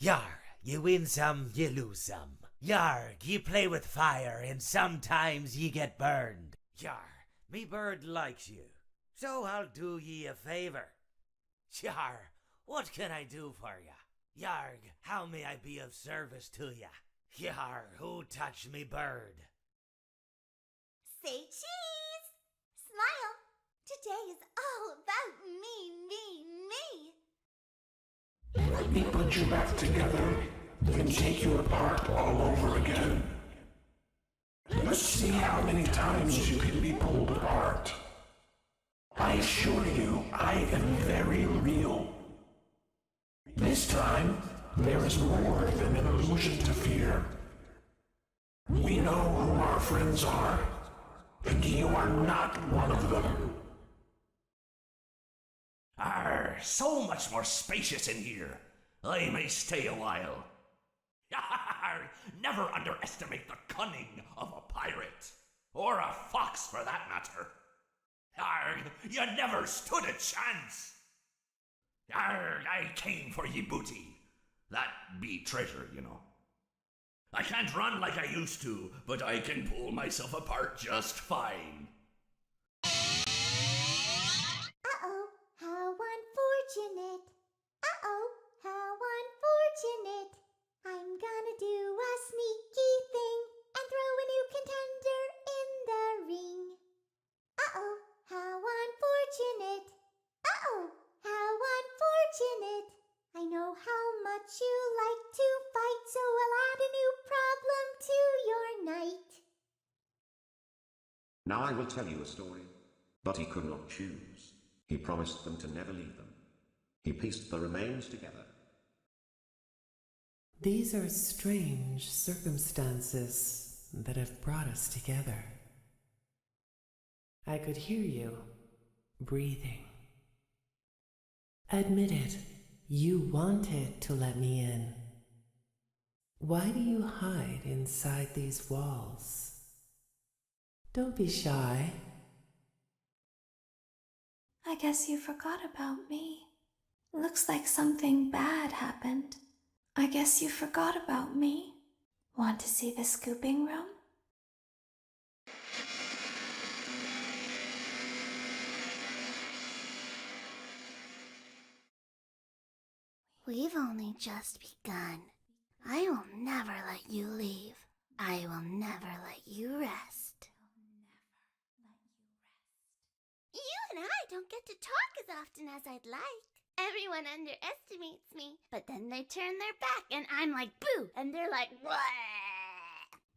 Yar, you win some, you lose some. Yarg, ye play with fire, and sometimes ye get burned. Yar, me bird likes you, so I'll do ye a favor. Yar, what can I do for ya? Yarg, how may I be of service to ya? Yar, who touched me bird? Say cheese! Smile! Today is all about me. Let me put you back together, then take you apart all over again. Let's see how many times you can be pulled apart. I assure you, I am very real. This time, there is more than an illusion to fear. We know who our friends are, and you are not one of them. Arr, so much more spacious in here. I may stay a while. Arr, never underestimate the cunning of a pirate, or a fox for that matter. Arr, you never stood a chance. Arr, I came for ye booty. That be treasure, you know. I can't run like I used to, but I can pull myself apart just fine. Uh-oh, how unfortunate. Uh-oh, how unfortunate. I'm gonna do a sneaky thing and throw a new contender in the ring. Uh-oh, how unfortunate. Uh-oh, how unfortunate. I know how much you like to fight, so I'll add a new problem to your night. Now I will tell you a story. But he could not choose. He promised them to never leave them. He pieced the remains together. These are strange circumstances that have brought us together. I could hear you breathing. Admit it, you wanted to let me in. Why do you hide inside these walls? Don't be shy. I guess you forgot about me. Looks like something bad happened. I guess you forgot about me. Want to see the scooping room? We've only just begun. I will never let you leave. I will never let you rest. You and I don't get to talk as often as I'd like. Everyone underestimates me, but then they turn their back and I'm like, boo, and they're like, wah.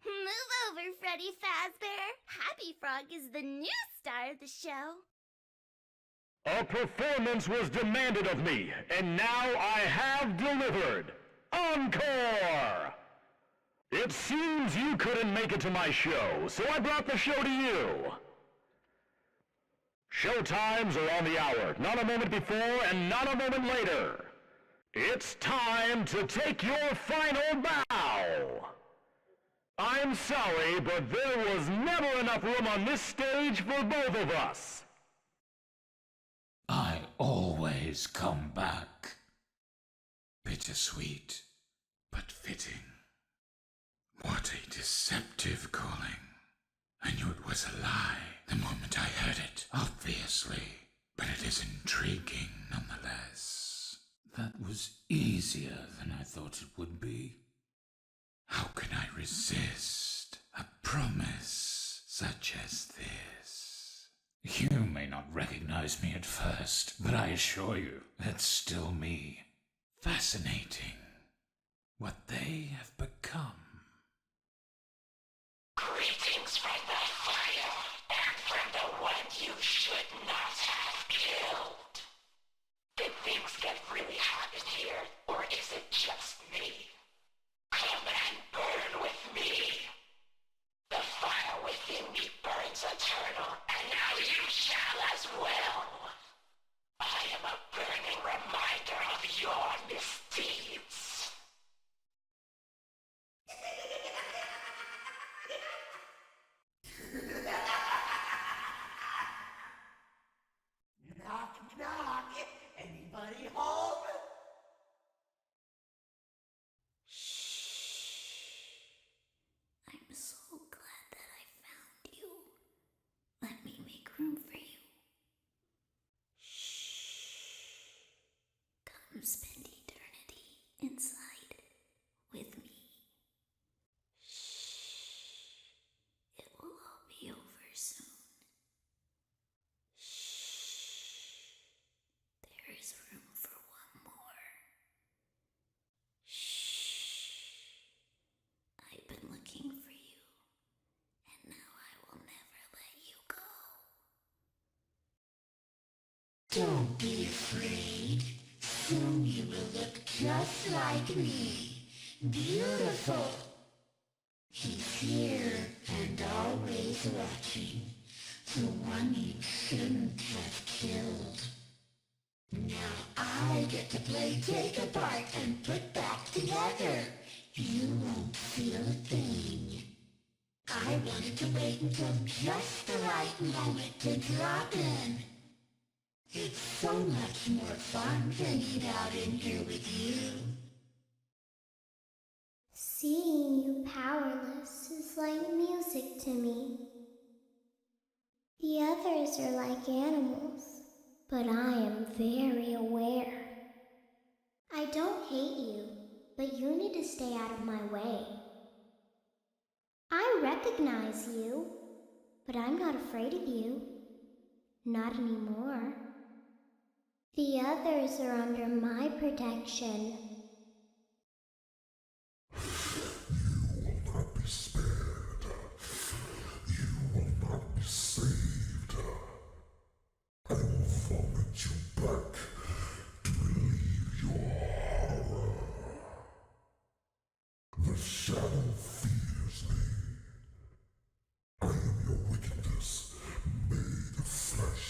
Move over, Freddy Fazbear. Happy Frog is the new star of the show. A performance was demanded of me, and now I have delivered. Encore! It seems you couldn't make it to my show, so I brought the show to you. Show times are on the hour, not a moment before and not a moment later. It's time to take your final bow. I'm sorry, but there was never enough room on this stage for both of us. I always come back. Bittersweet, but fitting. What a deceptive calling. I knew it was a lie the moment I heard it, obviously, but it is intriguing nonetheless. That was easier than I thought it would be. How can I resist a promise such as this? You may not recognize me at first, but I assure you, it's still me. Fascinating. What they have become. Greetings from the fire, and from the one you should not have killed. Did things get really hot in here, or is it just me? Come and burn with me. The fire within me burns eternal, and now you shall as well. I am a burning reminder of your misdeeds. Knock, knock. Anybody Come spend eternity inside with me. Shh. It will all be over soon. Shh. There is room for one more. Shh. I've been looking for you, and now I will never let you go. Don't be afraid. Soon you will look just like me. Beautiful. He's here and always watching. The one you shouldn't have killed. Now I get to play take apart and put back together. You won't feel a thing. I wanted to wait until just the right moment to drop in. It's so much more fun hanging out in here with you. Seeing you powerless is like music to me. The others are like animals, but I am very aware. I don't hate you, but you need to stay out of my way. I recognize you, but I'm not afraid of you. Not anymore. The others are under my protection. You will not be spared. You will not be saved. I will vomit you back to relieve your horror. The shadow fears me. I am your wickedness made of flesh.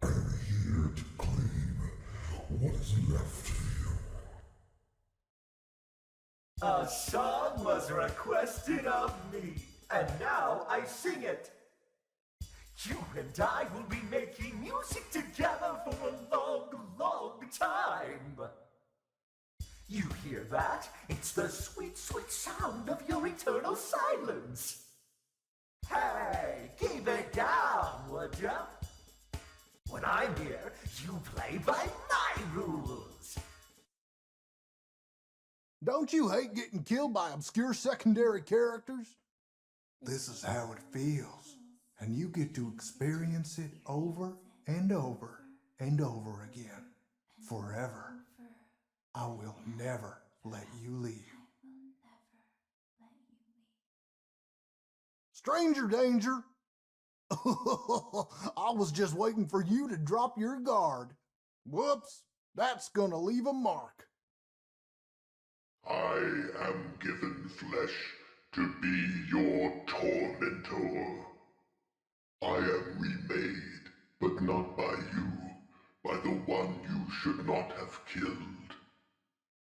I am here to claim what is left of you. A song was requested of me, and now I sing it. You and I will be making music together for a long, long time. You hear that? It's the sweet, sweet sound of your eternal silence. Hey, keep it down, would ya? When I'm here, you play by my rules. Don't you hate getting killed by obscure secondary characters? This is how it feels, and you get to experience it over and over and over again, forever. I will never let you leave. Stranger danger! I was just waiting for you to drop your guard. Whoops, that's gonna leave a mark. I am given flesh to be your tormentor. I am remade, but not by you, by the one you should not have killed.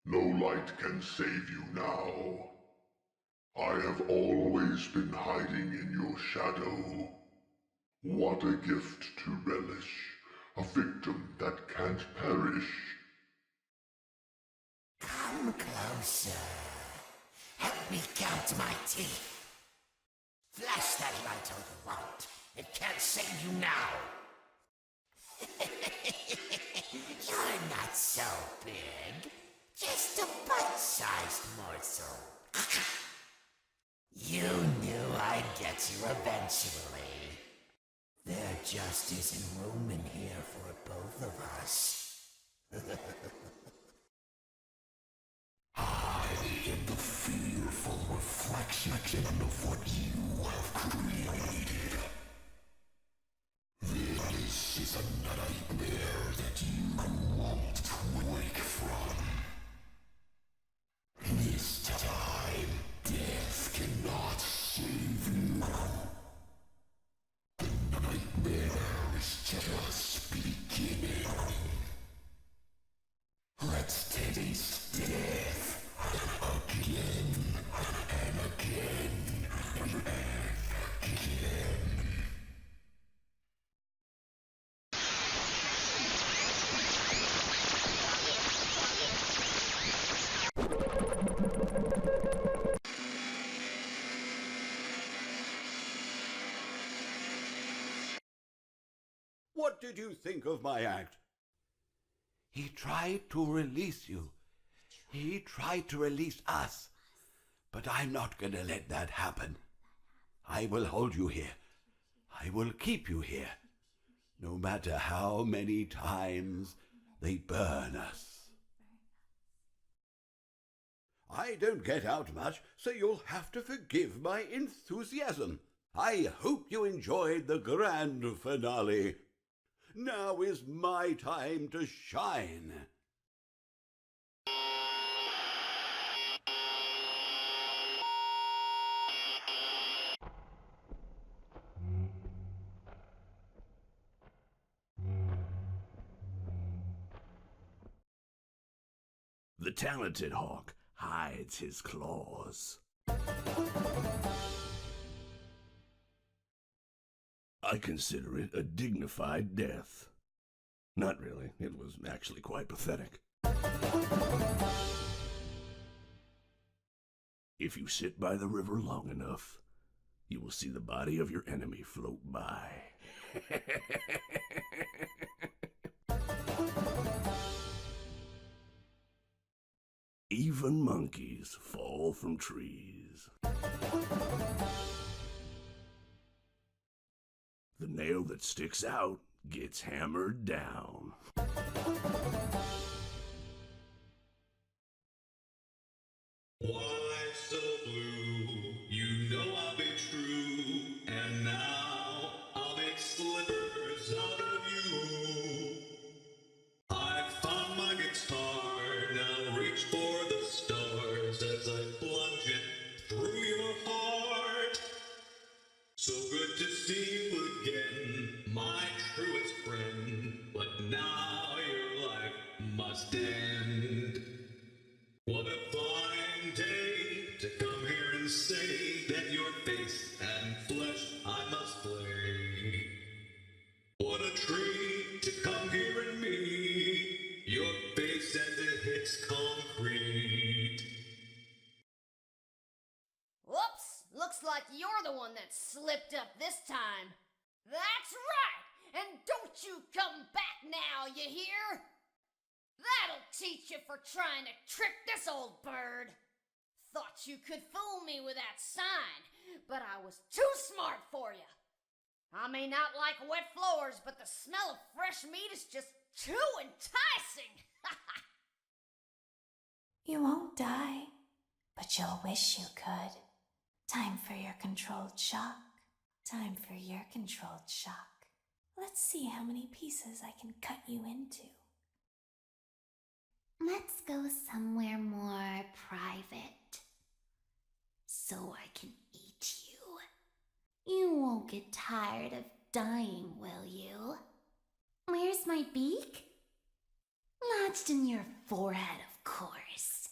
No light can save you now. I have always been hiding in your shadow. What a gift to relish, a victim that can't perish. Come closer. Help me count my teeth. Flash that light all you want. It can't save you now. You're not so big. Just a bite-sized morsel. You knew I'd get you eventually. There just isn't room in here for both of us. I am the fearful reflection of what you have created. This is a nightmare that you won't wake from. This time, death cannot save you. The nightmare is just beginning. Let's taste death again and again and again. What did you think of my act? He tried to release you. He tried to release us. But I'm not gonna let that happen. I will hold you here. I will keep you here. No matter how many times they burn us. I don't get out much, so you'll have to forgive my enthusiasm. I hope you enjoyed the grand finale. Now is my time to shine. The talented hawk hides his claws. I consider it a dignified death. Not really. It was actually quite pathetic. If you sit by the river long enough, you will see the body of your enemy float by. Even monkeys fall from trees. The nail that sticks out gets hammered down. Why so blue? You know I'll be true, and now I'll make slippers out of you. I found my guitar, now reach for the stars as I plunge it through your heart. So good to see you again, my truest friend, but now your life must end. What a fine day to come here and say that your face and flesh I must play. What a treat to come here and meet your face as it hits concrete. Whoops! Looks like you're the one that slipped up this time. That's right! And don't you come back now, you hear? That'll teach you for trying to trick this old bird. Thought you could fool me with that sign, but I was too smart for you. I may not like wet floors, but the smell of fresh meat is just too enticing. You won't die, but you'll wish you could. Time for your controlled shock. Time for your controlled shock. Let's see how many pieces I can cut you into. Let's go somewhere more private, so I can eat you. You won't get tired of dying, will you? Where's my beak? Lodged in your forehead, of course.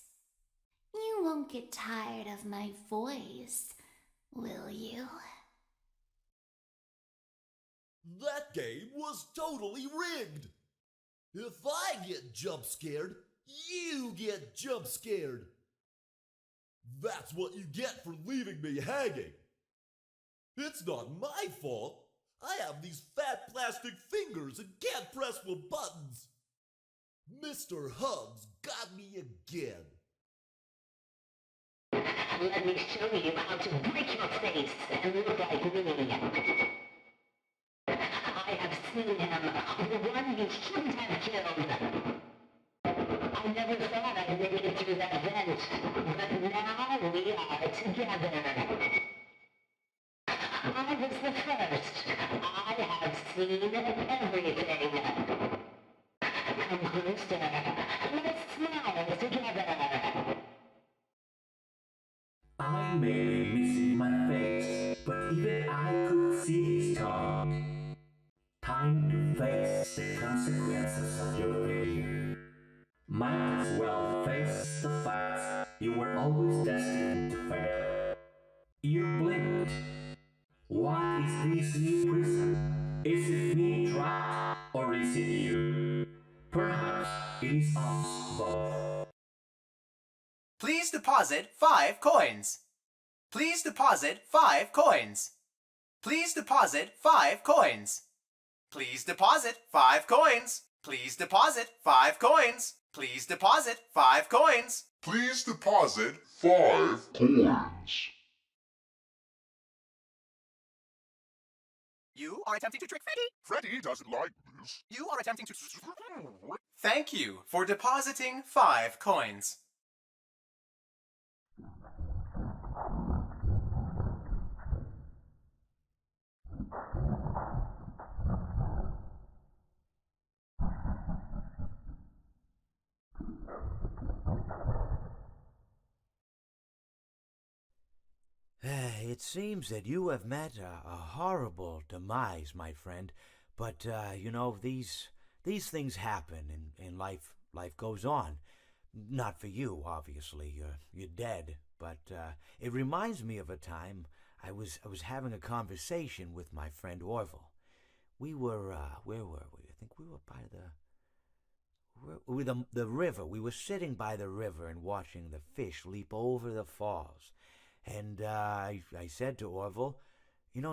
You won't get tired of my voice, will you? That game was totally rigged. If I get jump scared, you get jump scared. That's what you get for leaving me hanging. It's not my fault. I have these fat plastic fingers and can't press the buttons. Mr. Hugs got me again. Let me show you how to break your face and look like me. I have seen him, the one you shouldn't have killed. I never thought I'd make it through that vent, but now we are together. I was the first. I have seen everything. Come closer. Let's smile together. I may be missing my face, but even I could see his tongue. Time to face the consequences of your failure. Might as well face the facts you were always destined to fail. You blinked. What is this new prison? Is it me trapped, or is it you? Perhaps it is us both. Please deposit 5 coins. Please deposit 5 coins. Please deposit 5 coins. Please deposit 5 coins. Please deposit 5 coins. Please deposit 5 coins. Please deposit 5 coins. You are attempting to trick Freddy. Freddy doesn't like this. You are attempting to... Thank you for depositing 5 coins. It seems that you have met a horrible demise, my friend. But, these things happen in life. Life goes on. Not for you, obviously. You're dead. But it reminds me of a time I was having a conversation with my friend Orville. We were, where were we? I think we were by the river. We were sitting by the river and watching the fish leap over the falls. And I said to Orville,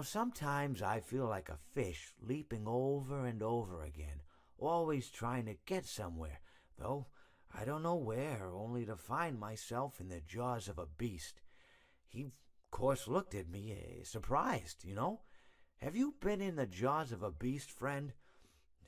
sometimes I feel like a fish leaping over and over again, always trying to get somewhere, though I don't know where, only to find myself in the jaws of a beast. He, of course, looked at me, surprised, Have you been in the jaws of a beast, friend?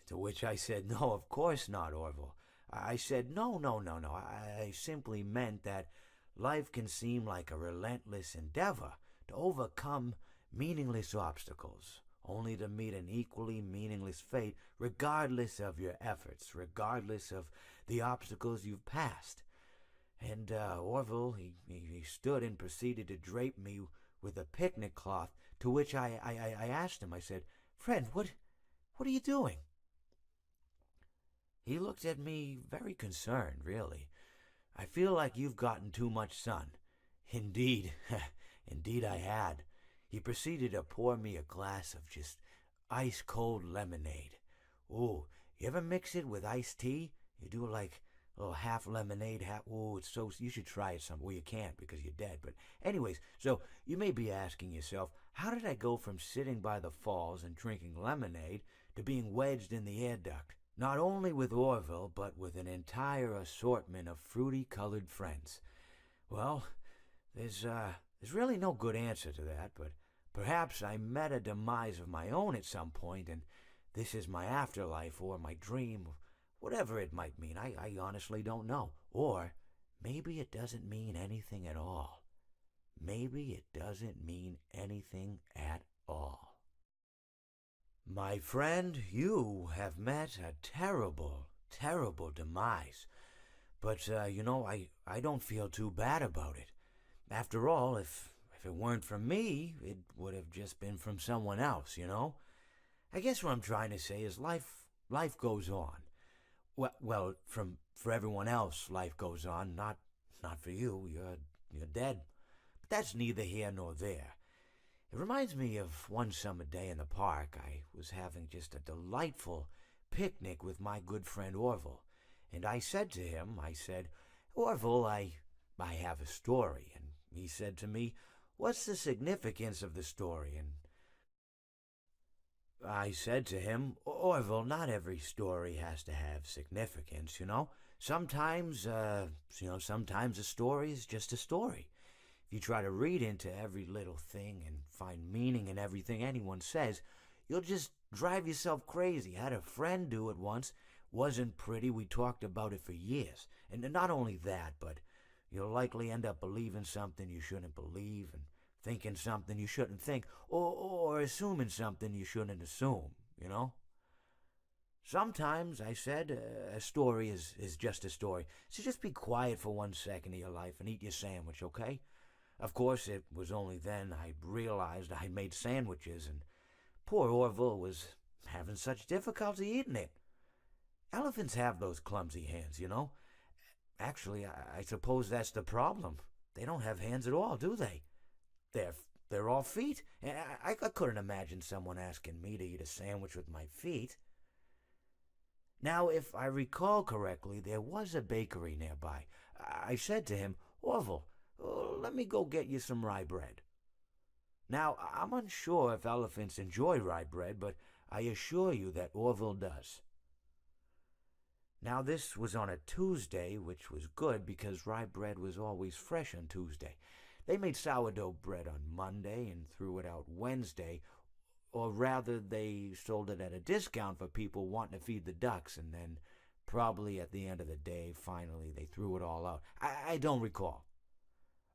To which I said, no, of course not, Orville. I said, no. I simply meant that life can seem like a relentless endeavor to overcome meaningless obstacles, only to meet an equally meaningless fate regardless of your efforts, regardless of the obstacles you've passed. And Orville, he stood and proceeded to drape me with a picnic cloth, to which I asked him, I said, friend, what are you doing? He looked at me very concerned, really. I feel like you've gotten too much sun. Indeed, indeed I had. He proceeded to pour me a glass of just ice-cold lemonade. Ooh, you ever mix it with iced tea? You do like a little half lemonade, half... Ooh, it's so... You should try it some... Well, you can't because you're dead. But anyways, so you may be asking yourself, how did I go from sitting by the falls and drinking lemonade to being wedged in the air duct? Not only with Orville, but with an entire assortment of fruity-colored friends. Well, there's really no good answer to that, but perhaps I met a demise of my own at some point, and this is my afterlife or my dream, whatever it might mean. I honestly don't know. Or maybe it doesn't mean anything at all. Maybe it doesn't mean anything at all. My friend, you have met a terrible, terrible demise. But, I don't feel too bad about it. After all, if it weren't from me, it would have just been from someone else, I guess what I'm trying to say is life goes on. Well, for everyone else, life goes on, not for you. You're dead. But that's neither here nor there. It reminds me of one summer day in the park. I was having just a delightful picnic with my good friend Orville. And I said to him, Orville, I have a story. And he said to me, what's the significance of the story? And I said to him, Orville, not every story has to have significance, Sometimes, sometimes a story is just a story. If you try to read into every little thing and find meaning in everything anyone says, you'll just drive yourself crazy. I had a friend do it once. Wasn't pretty. We talked about it for years. And not only that, but you'll likely end up believing something you shouldn't believe and thinking something you shouldn't think, or assuming something you shouldn't assume, Sometimes, I said, a story is just a story. So just be quiet for 1 second of your life and eat your sandwich, okay? Of course, it was only then I realized I made sandwiches, and poor Orville was having such difficulty eating it. Elephants have those clumsy hands, Actually, I suppose that's the problem. They don't have hands at all, do they? They're all feet. And I couldn't imagine someone asking me to eat a sandwich with my feet. Now, if I recall correctly, there was a bakery nearby. I said to him, Orville, let me go get you some rye bread. Now, I'm unsure if elephants enjoy rye bread, but I assure you that Orville does. Now, this was on a Tuesday, which was good because rye bread was always fresh on Tuesday. They made sourdough bread on Monday and threw it out Wednesday, or rather, they sold it at a discount for people wanting to feed the ducks, and then probably at the end of the day, finally, they threw it all out. I don't recall.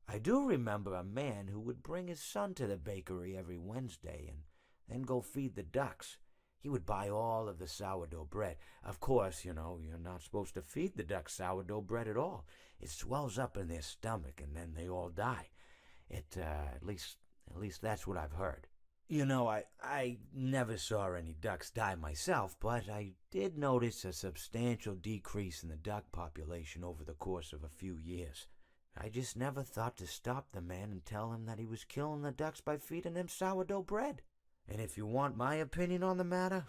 I do remember a man who would bring his son to the bakery every Wednesday and then go feed the ducks. He would buy all of the sourdough bread. Of course, you're not supposed to feed the ducks sourdough bread at all. It swells up in their stomach and then they all die. At least that's what I've heard. I never saw any ducks die myself, but I did notice a substantial decrease in the duck population over the course of a few years. I just never thought to stop the man and tell him that he was killing the ducks by feeding them sourdough bread. And if you want my opinion on the matter,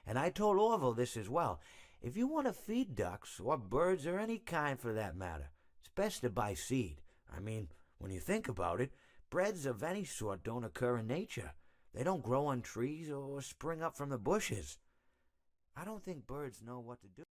and I told Orville this as well, if you want to feed ducks, or birds, or any kind for that matter, it's best to buy seed. I mean, when you think about it, breads of any sort don't occur in nature. They don't grow on trees or spring up from the bushes. I don't think birds know what to do.